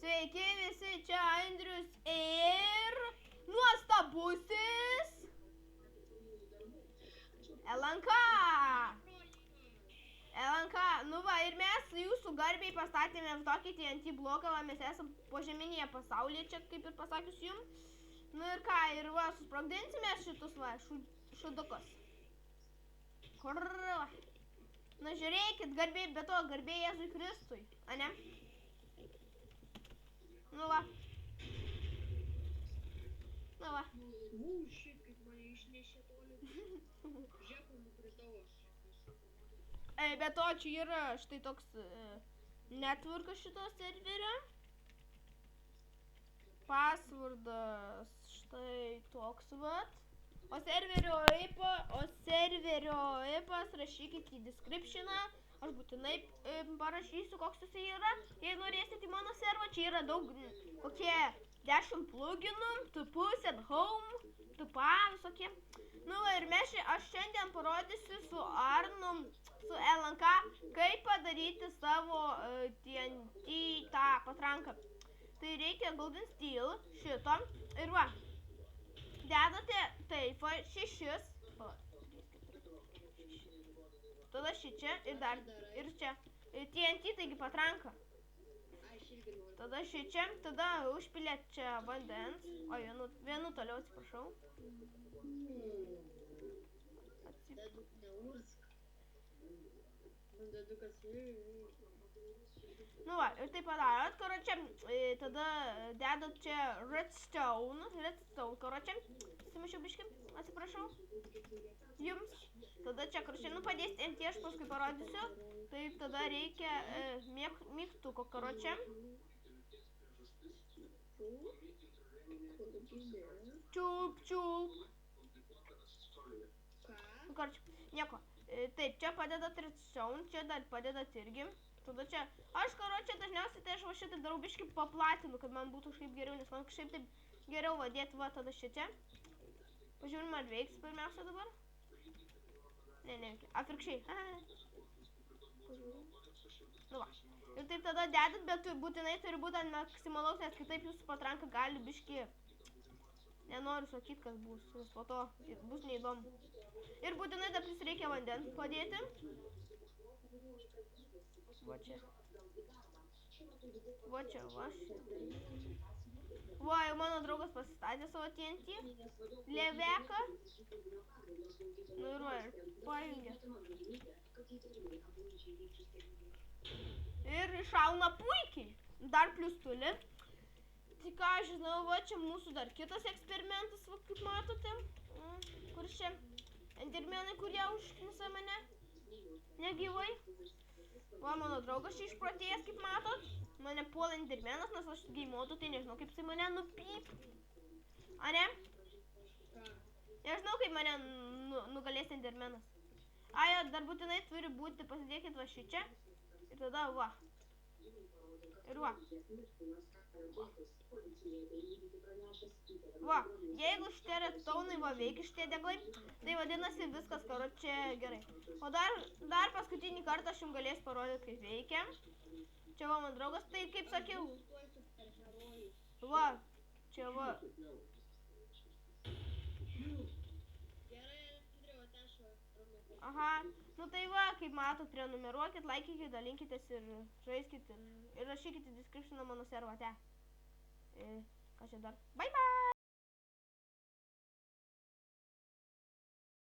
Sveiki visi, čia Andrius ir nuostabusis LNK. Nu va, ir mes jūsų garbiai pastatėme tokį TNT bloką, va, mes esam požeminėje pasaulyje, čia kaip ir pasakius jums. Nu ir ką, ir va, susprogdinsime šitus va, šudukus. Kur va. Na žiūrėkit, garbiai, be to, garbiai Jėzui Kristui, ane? Nu va. Nu va. Šit, kaip mane išnešė toli. Žiūrėk, nukritau aš. Be to, čia yra štai toks networkas šito serverio. Passwordas štai toks vat. O serverio IP'as rašykit į descriptioną. Aš būtinai parašysiu, koks jisai yra. Jei norėsit į mano servą, čia yra daug, kokie 10 pluginų, tupus at home, tupa, visokie. Nu va, ir aš šiandien parodysiu su Arnu, su LNK, kaip padaryti savo TNT tą patranką. Tai reikia Golden Steel šito ir va, dedate taip, va, 6. Tada šičia ir dar, ir čia. TNT, taigi patranka. Tada šičia, tada užpilėt čia vandens. O, vienu toliau atsiprašau. Nu va, ir taip padarot, karočią, tada dedat čia redstone, karočią. Sumišiau biškį, atsiprašau. Jums. Tada čia, karočią, nu padėsit NT, aš paskui parodysiu. Taip, tada reikia mygtuko, karočią. Čiulp. Nu, karočią, nieko. Taip, čia padedat redstone, čia dar padedat irgi. Tada čia, aš karočią dažniausiai tai aš va šitą darau biškį paplatinu, kad man būtų kažkaip geriau, nes man kažkaip taip geriau vadėti va tada šičia. Pažiūrim, ar veiks pirmiausia dabar. Ne, atvirkščiai. Nu va. Ir taip tada dedat, bet būtinai turi būti ant maksimalaus, nes kitaip jūsų patranka gali biškį. Nenoriu sakyti, kas bus, nes po to bus neįdomu. Ir būtinai dar plus reikia vandens padėti. Va čia. Va čia, va šitai. Va, jau mano draugas pasistatė savo TNT. Leveką. Nu ir va, ir pajungė. Ir išauna puikiai. Dar plus tuli. Tai ką aš žinau, va čia mūsų dar kitas eksperimentas, va kaip matote. Kur čia endermenai, kurie užknisa mane. Negyvai. Va, mano draugas čia išprotėjęs, kaip matot. Mane puola endermenas, nes aš geimotu, tai nežinau, kaip jisai mane nupyp. Ane? Nežinau, kaip mane nugalės endermenas. Aja, dar būtinai turi būti, pasidėkit va šičia. Ir tada va. Ir va. Va, jeigu šitie redstone'ai va veikia šitie deglai, tai vadinasi viskas, karočią, gerai. O dar paskutinį kartą aš jums galės parodyti, kaip veikia. Čia va man draugas, tai kaip sakiau. Va, čia va. Aha, nu tai va, kaip matot, prenumeruokit, laikykit, dalinkitės ir žaiskit ir rašykit į descriptioną mano servą te. Ką čia dar? Bye bye!